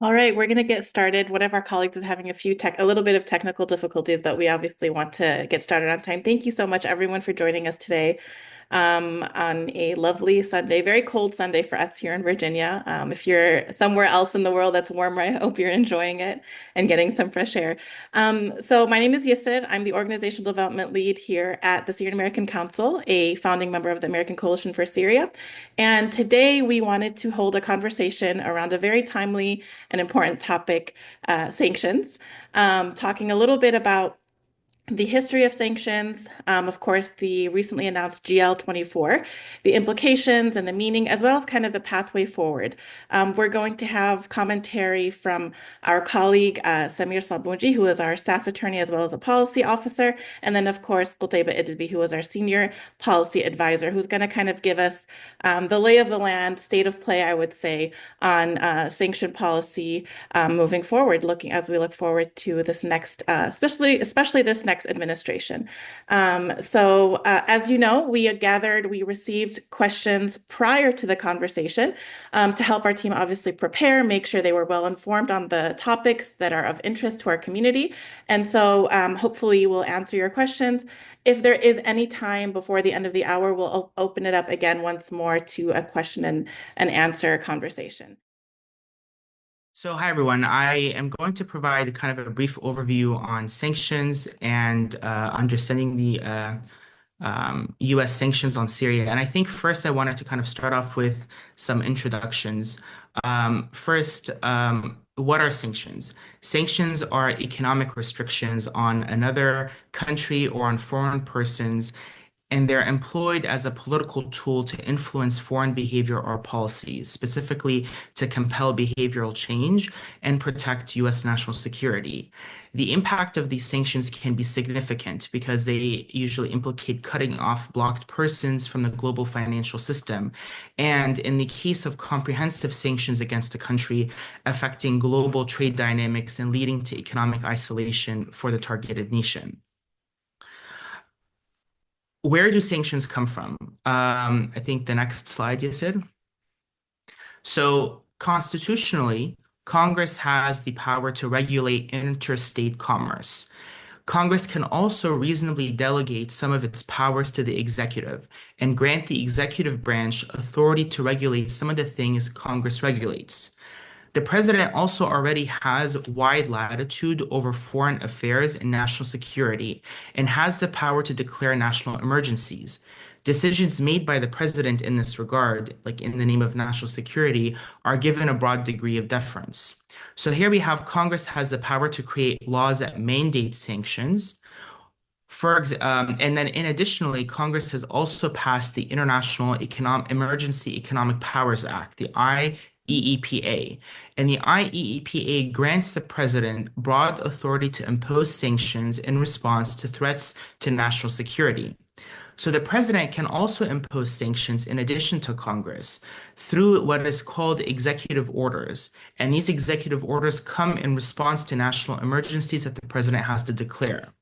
All right, we're going to get started. One of our colleagues is having a little bit of technical difficulties, but we obviously want to get started on time. Thank you so much, everyone, for joining us today on a lovely Sunday, very cold Sunday for us here in Virginia. If you're somewhere else in the world that's warmer, I hope you're enjoying it and getting some fresh air. So my name is Yissid. I'm the organizational development lead here at the Syrian American Council, a founding member of the American Coalition for Syria. And today we wanted to hold a conversation around a very timely and important topic, sanctions, talking a little bit about the history of sanctions, of course, the recently announced GL 24, the implications and the meaning, as well as kind of the pathway forward. We're going to have commentary from our colleague, Samir Salbunji, who is our staff attorney as well as a policy officer. And then, of course, Qutaiba Idilbi, who is our senior policy advisor, who's going to kind of give us the lay of the land, state of play, I would say, on sanction policy moving forward, looking as we look forward to this next, especially this next administration. As you know, we received questions prior to the conversation to help our team obviously prepare, make sure they were well informed on the topics that are of interest to our community. And so hopefully we'll answer your questions. If there is any time before the end of the hour, we'll open it up again once more to a question and answer conversation. So, hi everyone. I am going to provide kind of a brief overview on sanctions and understanding the US sanctions on Syria. And I think first I wanted to kind of start off with some introductions. First, what are sanctions? Sanctions are economic restrictions on another country or on foreign persons, and they're employed as a political tool to influence foreign behavior or policies, specifically to compel behavioral change and protect US national security. The impact of these sanctions can be significant because they usually implicate cutting off blocked persons from the global financial system, and in the case of comprehensive sanctions against a country, affecting global trade dynamics and leading to economic isolation for the targeted nation. Where do sanctions come from? I think the next slide, you said. So, constitutionally, Congress has the power to regulate interstate commerce. Congress can also reasonably delegate some of its powers to the executive and grant the executive branch authority to regulate some of the things Congress regulates. The president also already has wide latitude over foreign affairs and national security and has the power to declare national emergencies. Decisions made by the president in this regard, like in the name of national security, are given a broad degree of deference. So here we have Congress has the power to create laws that mandate sanctions. And then in additionally, Congress has also passed the Emergency Economic Powers Act, the IEEPA. And the IEEPA grants the president broad authority to impose sanctions in response to threats to national security. So the president can also impose sanctions in addition to Congress through what is called executive orders. And these executive orders come in response to national emergencies that the president has to declare.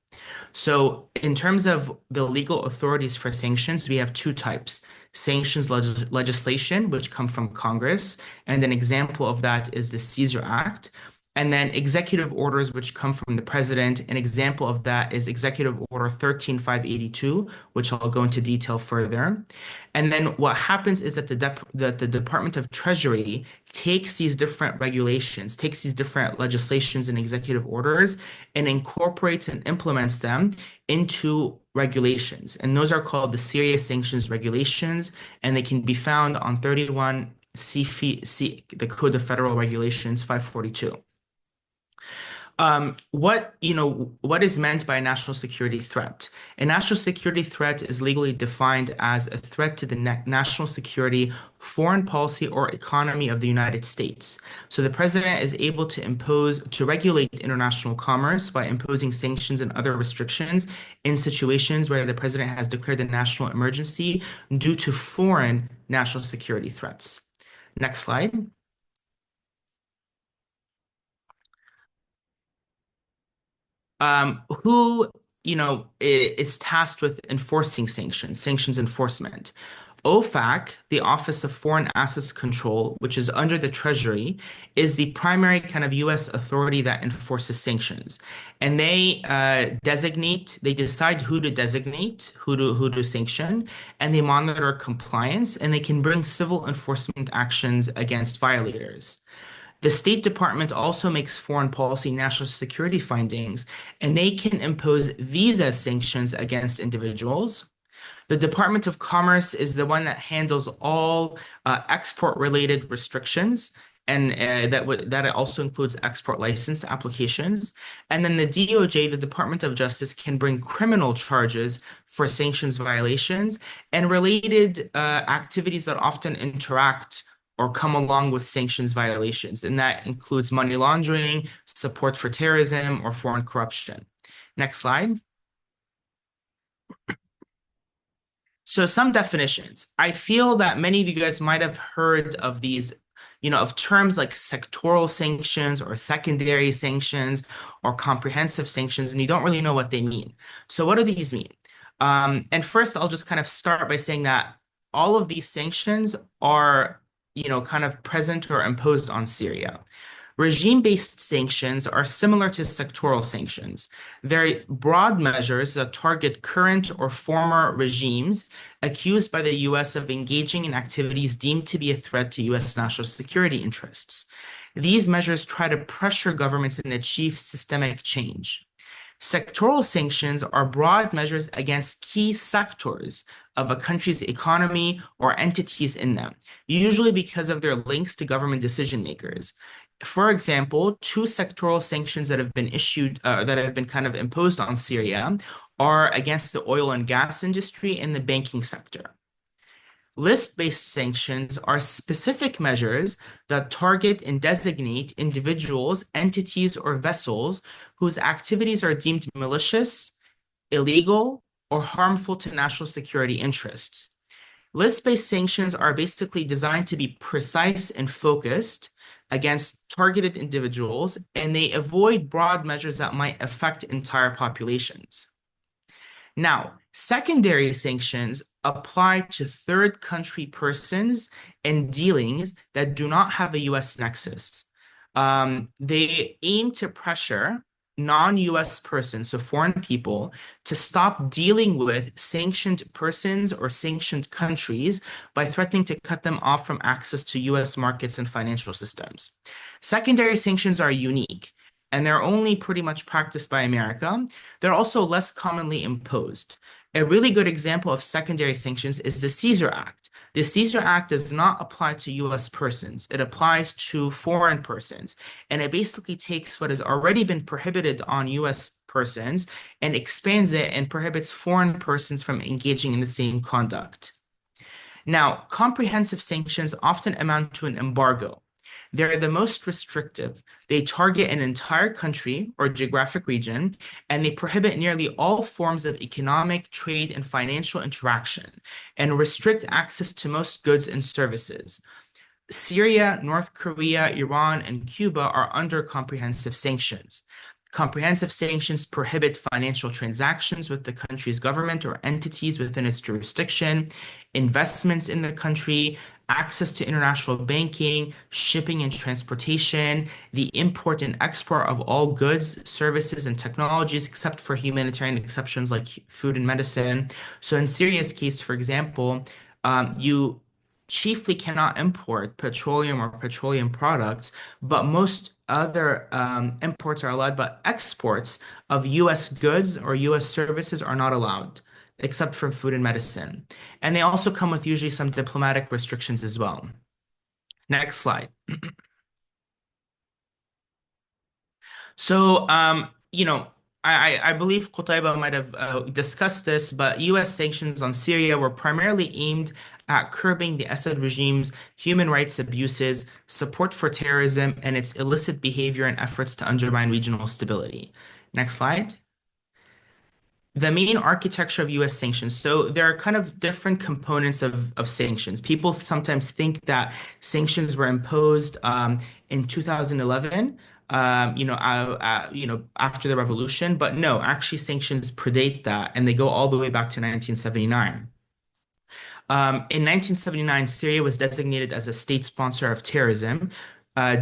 So, in terms of the legal authorities for sanctions, we have two types. Sanctions legislation, which come from Congress, and an example of that is the Caesar Act. And then executive orders, which come from the president. An example of that is Executive Order 13582, which I'll go into detail further. And then what happens is that the Department of Treasury takes these different regulations, takes these different legislations and executive orders, and incorporates and implements them into regulations. And those are called the Syria Sanctions Regulations, and they can be found on 31 the Code of Federal Regulations 542. What is meant by a national security threat? A national security threat is legally defined as a threat to the national security, foreign policy, or economy of the United States. So the president is able to regulate international commerce by imposing sanctions and other restrictions in situations where the president has declared a national emergency due to foreign national security threats. Next slide. Who is tasked with enforcing sanctions enforcement. OFAC, the Office of Foreign Assets Control, which is under the Treasury, is the primary kind of US authority that enforces sanctions. And they decide who to designate, who to sanction, and they monitor compliance, and they can bring civil enforcement actions against violators. The State Department also makes foreign policy national security findings, and they can impose visa sanctions against individuals. The Department of Commerce is the one that handles all export-related restrictions, and that also includes export license applications. And then the DOJ, the Department of Justice, can bring criminal charges for sanctions violations and related activities that often interact or come along with sanctions violations. And that includes money laundering, support for terrorism, or foreign corruption. Next slide. So some definitions. I feel that many of you guys might have heard of these, of terms like sectoral sanctions or secondary sanctions or comprehensive sanctions, and you don't really know what they mean. So what do these mean? And first, I'll just kind of start by saying that all of these sanctions are, kind of present or imposed on Syria. Regime-based sanctions are similar to sectoral sanctions. They're broad measures that target current or former regimes accused by the US of engaging in activities deemed to be a threat to US national security interests. These measures try to pressure governments and achieve systemic change. Sectoral sanctions are broad measures against key sectors of a country's economy or entities in them, usually because of their links to government decision makers. For example, two sectoral sanctions that have been issued, that have been kind of imposed on Syria are against the oil and gas industry and the banking sector. List-based sanctions are specific measures that target and designate individuals, entities, or vessels whose activities are deemed malicious, illegal, or harmful to national security interests. List-based sanctions are basically designed to be precise and focused against targeted individuals, and they avoid broad measures that might affect entire populations. Now, secondary sanctions apply to third country persons and dealings that do not have a US nexus. They aim to pressure non-US persons, so foreign people, to stop dealing with sanctioned persons or sanctioned countries by threatening to cut them off from access to US markets and financial systems. Secondary sanctions are unique, and they're only pretty much practiced by America. They're also less commonly imposed. A really good example of secondary sanctions is the Caesar Act. The Caesar Act does not apply to US persons. It applies to foreign persons. And it basically takes what has already been prohibited on US persons and expands it and prohibits foreign persons from engaging in the same conduct. Now, comprehensive sanctions often amount to an embargo. They're the most restrictive. They target an entire country or geographic region, and they prohibit nearly all forms of economic, trade, and financial interaction, and restrict access to most goods and services. Syria, North Korea, Iran, and Cuba are under comprehensive sanctions. Comprehensive sanctions prohibit financial transactions with the country's government or entities within its jurisdiction, investments in the country, access to international banking, shipping and transportation, the import and export of all goods, services, and technologies, except for humanitarian exceptions like food and medicine. So in Syria's case, for example, you chiefly cannot import petroleum or petroleum products, but most other imports are allowed, but exports of US goods or US services are not allowed, except for food and medicine. And they also come with usually some diplomatic restrictions as well. Next slide. So, I believe Qutaiba might have discussed this, but US sanctions on Syria were primarily aimed at curbing the Assad regime's human rights abuses, support for terrorism, and its illicit behavior and efforts to undermine regional stability. Next slide. The main architecture of US sanctions. So there are kind of different components of sanctions. People sometimes think that sanctions were imposed in 2011, after the revolution, but no, actually sanctions predate that and they go all the way back to 1979. In 1979, Syria was designated as a state sponsor of terrorism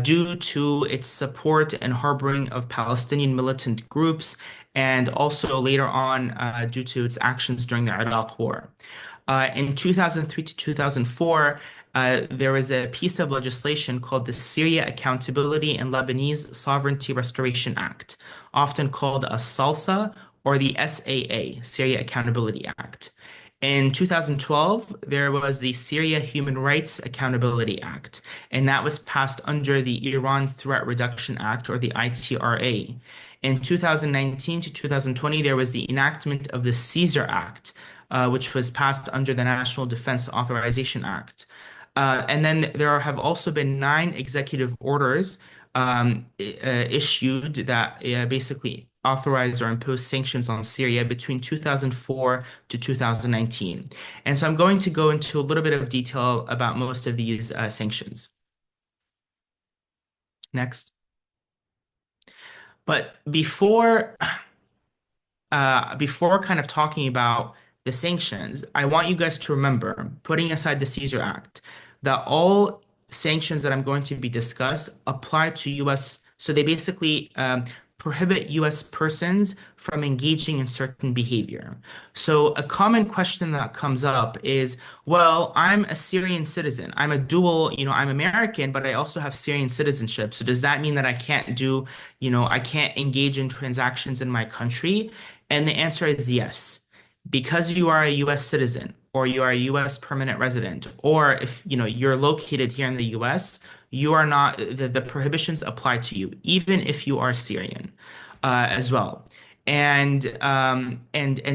due to its support and harboring of Palestinian militant groups, and also later on due to its actions during the Iraq War. In 2003 to 2004, there was a piece of legislation called the Syria Accountability and Lebanese Sovereignty Restoration Act, often called a SALSA or the SAA, Syria Accountability Act. In 2012, there was the Syria Human Rights Accountability Act, and that was passed under the Iran Threat Reduction Act, or the ITRA. In 2019 to 2020, there was the enactment of the Caesar Act, which was passed under the National Defense Authorization Act. And then there have also been 9 executive orders issued that basically authorize or impose sanctions on Syria between 2004 to 2019. And so I'm going to go into a little bit of detail about most of these sanctions. Next. But before kind of talking about the sanctions, I want you guys to remember, putting aside the Caesar Act, that all sanctions that I'm going to be discussed apply to U.S. So they basically prohibit U.S. persons from engaging in certain behavior. So a common question that comes up is, well, I'm a Syrian citizen. I'm a dual, I'm American, but I also have Syrian citizenship. So does that mean that I can't I can't engage in transactions in my country? And the answer is yes. Because you are a US citizen or you are a US permanent resident, or if you're located here in the US, you are not the prohibitions apply to you, even if you are Syrian as well. And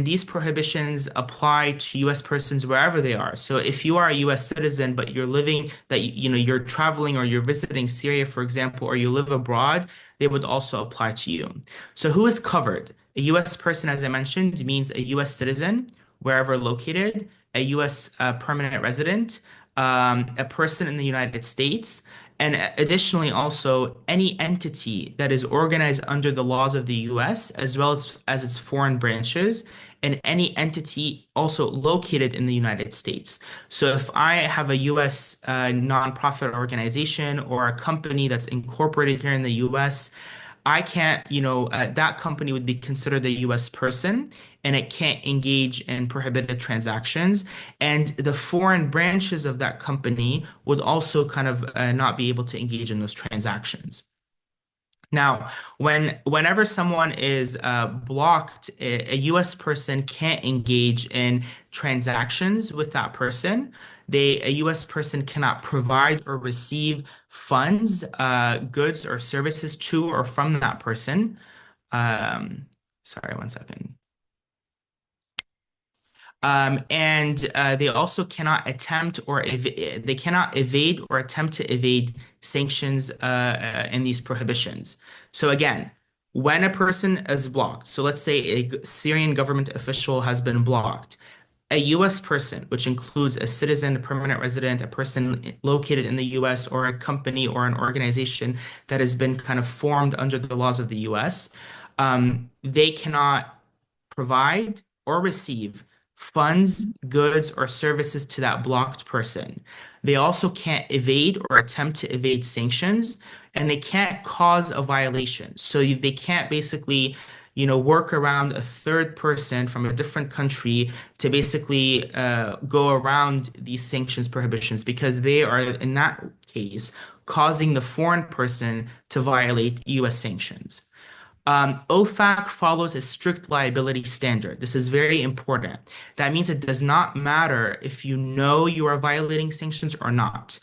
these prohibitions apply to U.S. persons wherever they are. So if you are a U.S. citizen, but you're traveling or you're visiting Syria, for example, or you live abroad, they would also apply to you. So who is covered? A U.S. person, as I mentioned, means a U.S. citizen wherever located, a U.S. Permanent resident, a person in the United States. And additionally, also any entity that is organized under the laws of the US, as well as its foreign branches, and any entity also located in the United States. So if I have a US nonprofit organization or a company that's incorporated here in the US, I can't, that company would be considered a US person and it can't engage in prohibited transactions. And the foreign branches of that company would also kind of not be able to engage in those transactions. Now, whenever someone is blocked, a U.S. person can't engage in transactions with that person. A U.S. person cannot provide or receive funds, goods, or services to or from that person. Um, Sorry, one second. And they also cannot they cannot evade or attempt to evade sanctions and these prohibitions. So again, when a person is blocked, so let's say a Syrian government official has been blocked, a U.S. person, which includes a citizen, a permanent resident, a person located in the U.S., or a company or an organization that has been kind of formed under the laws of the U.S., they cannot provide or receive funds, goods, or services to that blocked person. They also can't evade or attempt to evade sanctions, and they can't cause a violation. So they can't basically, work around a third person from a different country to basically go around these sanctions prohibitions because they are, in that case, causing the foreign person to violate U.S. sanctions. OFAC follows a strict liability standard. This is very important. That means it does not matter if you know you are violating sanctions or not.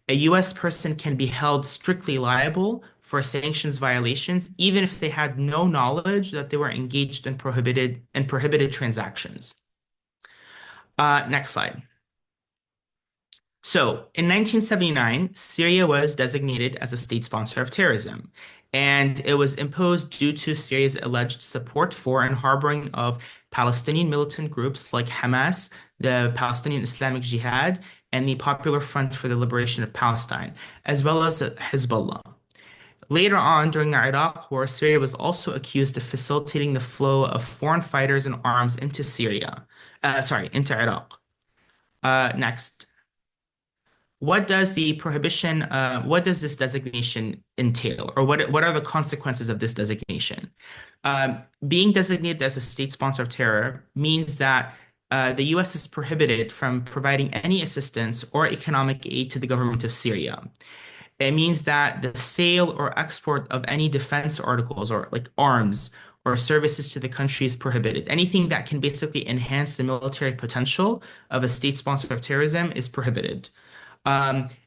A U.S. person can be held strictly liable for sanctions violations, even if they had no knowledge that they were engaged in prohibited transactions. Next slide. So in 1979, Syria was designated as a state sponsor of terrorism, and it was imposed due to Syria's alleged support for and harboring of Palestinian militant groups like Hamas, the Palestinian Islamic Jihad, and the Popular Front for the Liberation of Palestine, as well as Hezbollah. Later on, during the Iraq War, Syria was also accused of facilitating the flow of foreign fighters and arms into into Iraq. Next. What does this designation entail, or what are the consequences of this designation? Being designated as a state sponsor of terror means that the US is prohibited from providing any assistance or economic aid to the government of Syria. It means that the sale or export of any defense articles or like arms or services to the country is prohibited. Anything that can basically enhance the military potential of a state sponsor of terrorism is prohibited.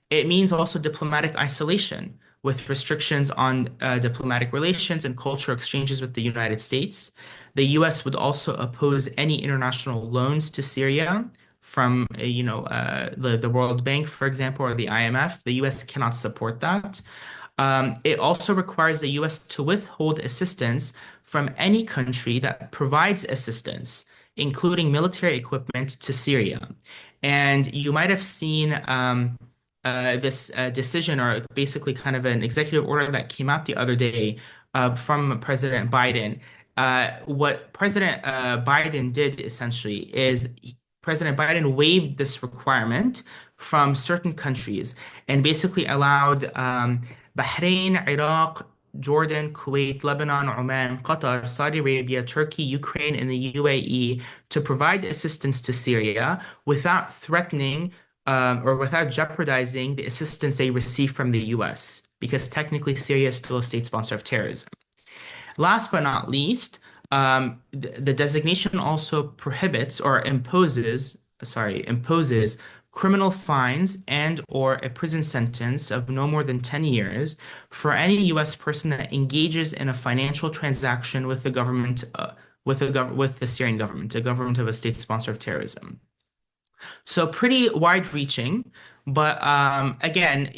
It means also diplomatic isolation with restrictions on diplomatic relations and cultural exchanges with the United States. The US would also oppose any international loans to Syria from, the World Bank, for example, or the IMF. The US cannot support that. It also requires the US to withhold assistance from any country that provides assistance, including military equipment to Syria. And you might have seen this decision, or basically kind of an executive order that came out the other day from President Biden. What President Biden did essentially is President Biden waived this requirement from certain countries and basically allowed Bahrain, Iraq, Jordan, Kuwait, Lebanon, Oman, Qatar, Saudi Arabia, Turkey, Ukraine, and the UAE to provide assistance to Syria without threatening or without jeopardizing the assistance they receive from the US, because technically Syria is still a state sponsor of terrorism. Last but not least, the designation also prohibits or imposes criminal fines and or a prison sentence of no more than 10 years for any US person that engages in a financial transaction with the government, with the Syrian government, a government of a state sponsor of terrorism. So pretty wide-reaching, but again,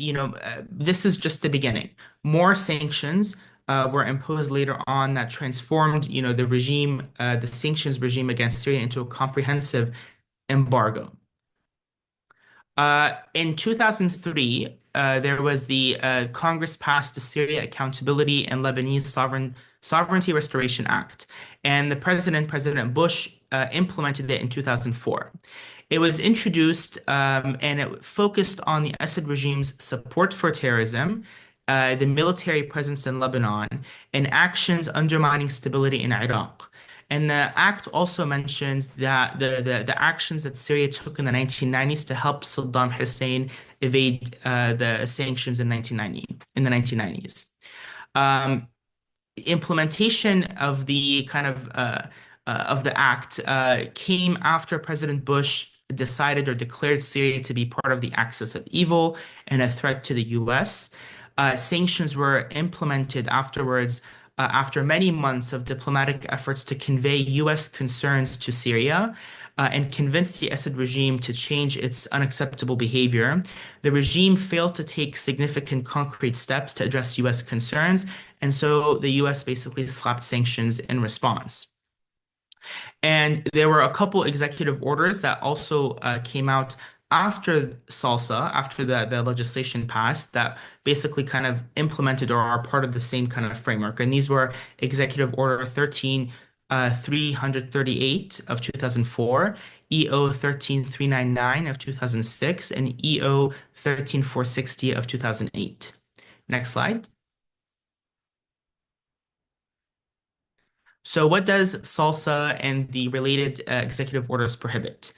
this is just the beginning. More sanctions were imposed later on that transformed, the regime, the sanctions regime against Syria into a comprehensive embargo. In 2003, there was the Congress passed the Syria Accountability and Lebanese Sovereignty Restoration Act, and President Bush, implemented it in 2004. It was introduced and it focused on the Assad regime's support for terrorism, the military presence in Lebanon, and actions undermining stability in Iraq. And the act also mentions that the actions that Syria took in the 1990s to help Saddam Hussein evade the sanctions in the 1990s. Implementation of the of the act came after President Bush decided or declared Syria to be part of the axis of evil and a threat to the US. Sanctions were implemented afterwards, after many months of diplomatic efforts to convey US concerns to Syria. And convince the Assad regime to change its unacceptable behavior. The regime failed to take significant concrete steps to address US concerns, and so the US basically slapped sanctions in response. And there were a couple executive orders that also came out after SALSA, after the legislation passed, that basically kind of implemented or are part of the same kind of framework. And these were Executive Order 338 of 2004, EO 13399 of 2006, and EO 13460 of 2008. Next slide. So what does SALSA and the related executive orders prohibit?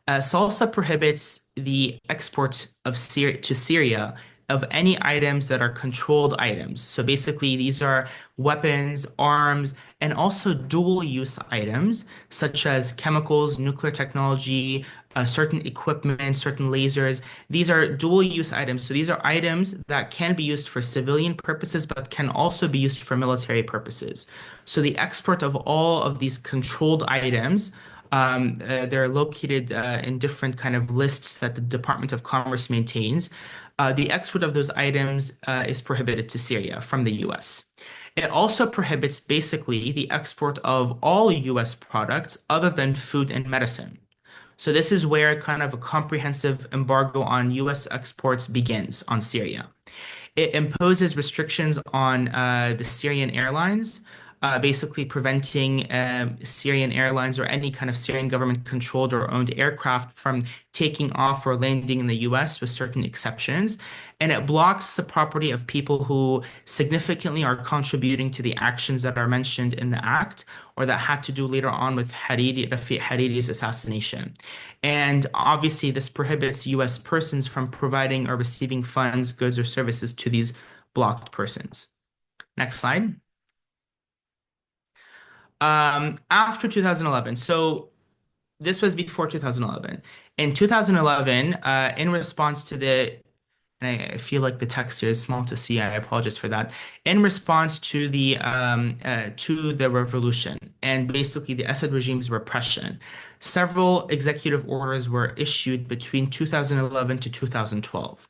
SALSA prohibits the export of to Syria of any items that are controlled items. So basically, these are weapons, arms, and also dual-use items such as chemicals, nuclear technology, certain equipment, certain lasers. These are dual-use items. So these are items that can be used for civilian purposes, but can also be used for military purposes. So the export of all of these controlled items, they're located in different kind of lists that the Department of Commerce maintains. The export of those items is prohibited to Syria from the US. It also prohibits basically the export of all US products other than food and medicine. So this is where kind of a comprehensive embargo on US exports begins on Syria. It imposes restrictions on the Syrian airlines. basically preventing Syrian airlines or any kind of Syrian government-controlled or owned aircraft from taking off or landing in the US with certain exceptions. And it blocks the property of people who significantly are contributing to the actions that are mentioned in the act or that had to do later on with Rafiq Hariri's assassination. And obviously, this prohibits US persons from providing or receiving funds, goods, or services to these blocked persons. Next slide. After 2011, so this was before 2011. In 2011, in response to the, and I feel like the text here is small to see. I apologize for that. In response to the revolution and basically the Assad regime's repression, several executive orders were issued between 2011 to 2012.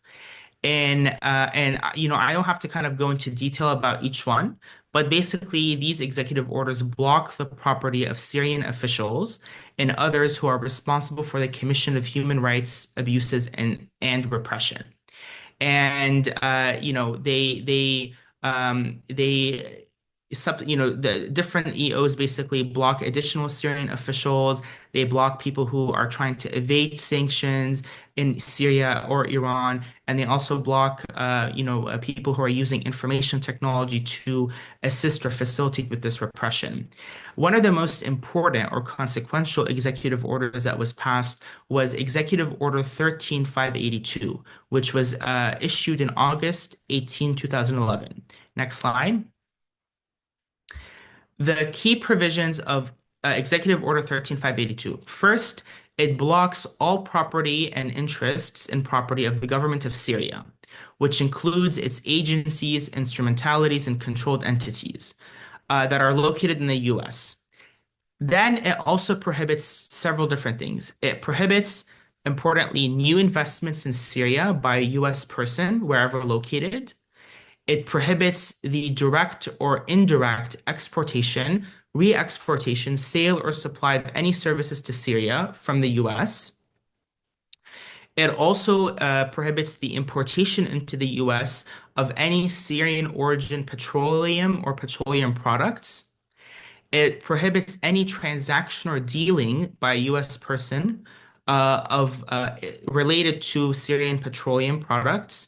And I don't have to kind of go into detail about each one, but basically these executive orders block the property of Syrian officials and others who are responsible for the commission of human rights abuses and repression. And the different EOs basically block additional Syrian officials. They block people who are trying to evade sanctions in Syria or Iran, and they also block people who are using information technology to assist or facilitate with this repression. One of the most important or consequential executive orders that was passed was Executive Order 13582, which was issued in August 2011. Next slide. The key provisions of Executive Order 13582. First, it blocks all property and interests in property of the government of Syria, which includes its agencies, instrumentalities, and controlled entities that are located in the US. Then it also prohibits several different things. It prohibits, importantly, new investments in Syria by a US person, wherever located. It prohibits the direct or indirect exportation, re-exportation, sale, or supply of any services to Syria from the US. It also prohibits the importation into the US of any Syrian origin petroleum or petroleum products. It prohibits any transaction or dealing by a US person of related to Syrian petroleum products.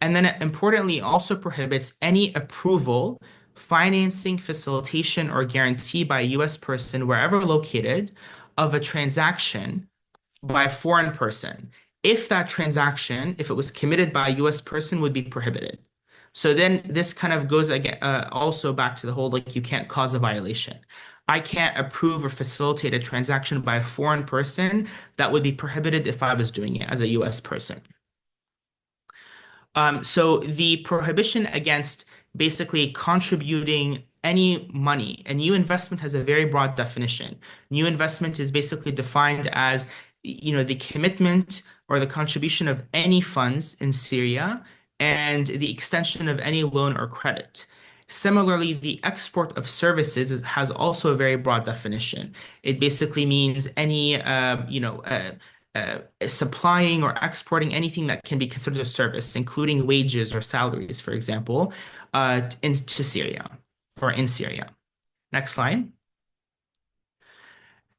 And then it importantly also prohibits any approval, financing, facilitation, or guarantee by a US person, wherever located, of a transaction by a foreign person. If that transaction, if it was committed by a US person, would be prohibited. So then this kind of goes again, also back to the whole like you can't cause a violation. I can't approve or facilitate a transaction by a foreign person that would be prohibited if I was doing it as a US person. So the prohibition against basically contributing any money, a new investment has a very broad definition. New investment is basically defined as, the commitment or the contribution of any funds in Syria and the extension of any loan or credit. Similarly, the export of services has also a very broad definition. It basically means any, supplying or exporting anything that can be considered a service, including wages or salaries, for example, into Syria or in Syria. Next slide.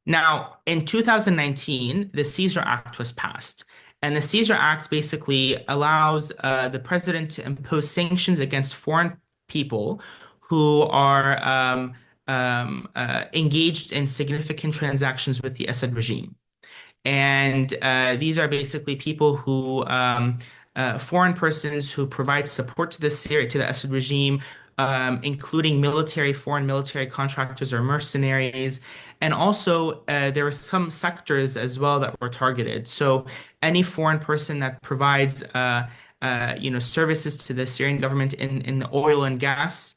Now, in 2019, the Caesar Act was passed. And the Caesar Act basically allows the president to impose sanctions against foreign people who are engaged in significant transactions with the Assad regime. And these are basically people who, foreign persons who provide support to the Assad regime, including foreign military contractors or mercenaries. And also, there were some sectors as well that were targeted. So any foreign person that provides, services to the Syrian government in the oil and gas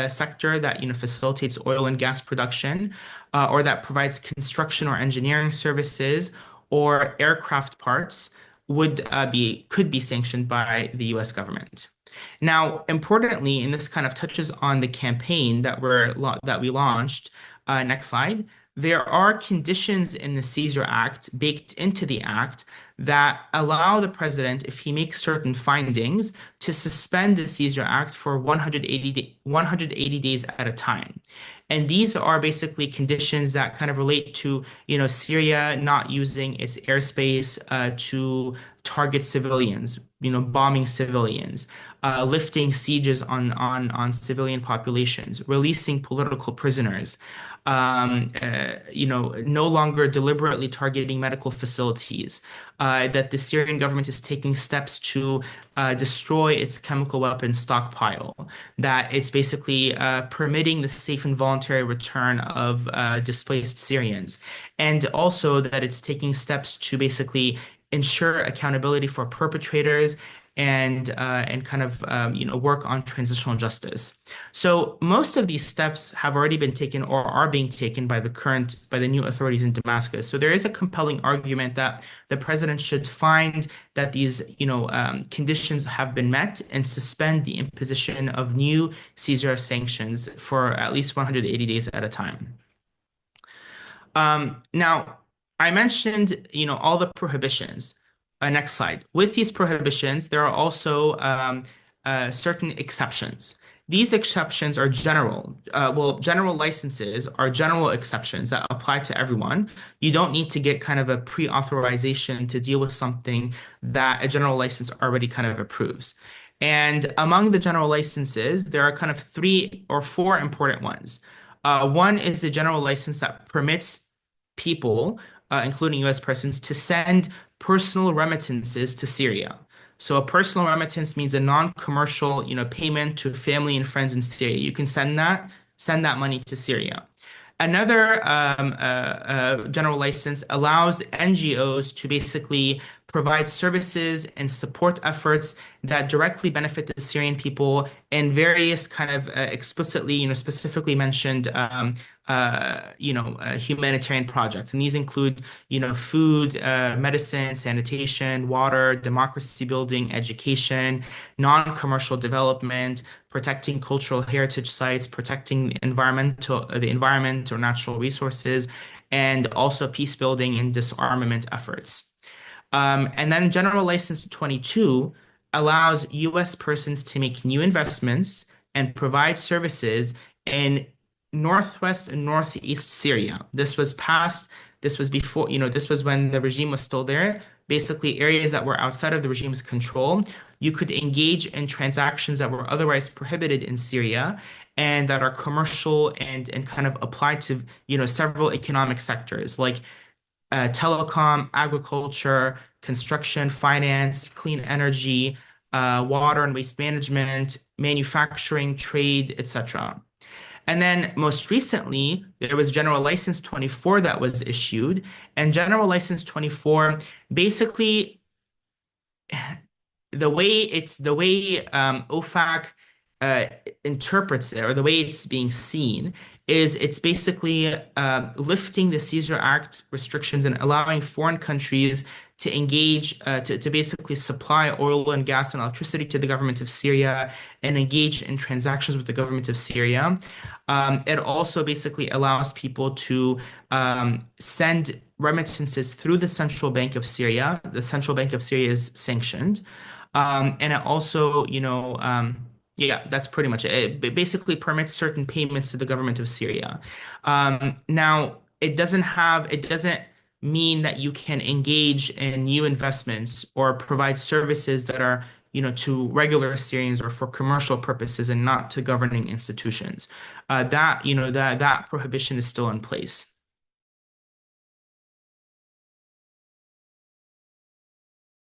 sector that facilitates oil and gas production, or that provides construction or engineering services or aircraft parts could be sanctioned by the U.S. government. Now, importantly, and this kind of touches on the campaign that we launched. Next slide. There are conditions in the Caesar Act baked into the act that allow the president, if he makes certain findings, to suspend the Caesar Act for 180 days at a time. And these are basically conditions that kind of relate to, Syria not using its airspace to target civilians, bombing civilians, lifting sieges on civilian populations, releasing political prisoners, no longer deliberately targeting medical facilities, that the Syrian government is taking steps to destroy its chemical weapons stockpile, that it's basically permitting the safe and voluntary return of displaced Syrians, and also that it's taking steps to basically ensure accountability for perpetrators and kind of work on transitional justice. So most of these steps have already been taken or are being taken by the new authorities in Damascus. So there is a compelling argument that the president should find that these conditions have been met and suspend the imposition of new Caesar sanctions for at least 180 days at a time. Now, I mentioned, all the prohibitions. Next slide. With these prohibitions, there are also certain exceptions. These exceptions are general. General licenses are general exceptions that apply to everyone. You don't need to get kind of a pre-authorization to deal with something that a general license already kind of approves. And among the general licenses, there are kind of three or four important ones. One is the general license that permits people, including U.S. persons, to send personal remittances to Syria. So a personal remittance means a non-commercial, payment to family and friends in Syria. You can send that money to Syria. Another general license allows NGOs to basically provide services and support efforts that directly benefit the Syrian people in various kind of explicitly, specifically mentioned, humanitarian projects. And these include, food, medicine, sanitation, water, democracy building, education, non-commercial development, protecting cultural heritage sites, protecting the environment or natural resources, and also peace building and disarmament efforts. And then General License 22 allows U.S. persons to make new investments and provide services in northwest and northeast Syria. This was before, this was when the regime was still there. Basically, areas that were outside of the regime's control, you could engage in transactions that were otherwise prohibited in Syria and that are commercial and kind of applied to, several economic sectors like telecom, agriculture, construction, finance, clean energy, water and waste management, manufacturing, trade, etc. And then most recently, there was General License 24 that was issued. And General License 24 basically the way OFAC uh, interprets it, or the way it's being seen, is it's basically lifting the Caesar Act restrictions and allowing foreign countries to engage to basically supply oil and gas and electricity to the government of Syria and engage in transactions with the government of Syria. It also basically allows people to send remittances through the Central Bank of Syria. The Central Bank of Syria is sanctioned. And it also, yeah, that's pretty much it. It basically permits certain payments to the government of Syria. Now, it doesn't mean that you can engage in new investments or provide services that are, to regular Syrians or for commercial purposes and not to governing institutions. That prohibition is still in place.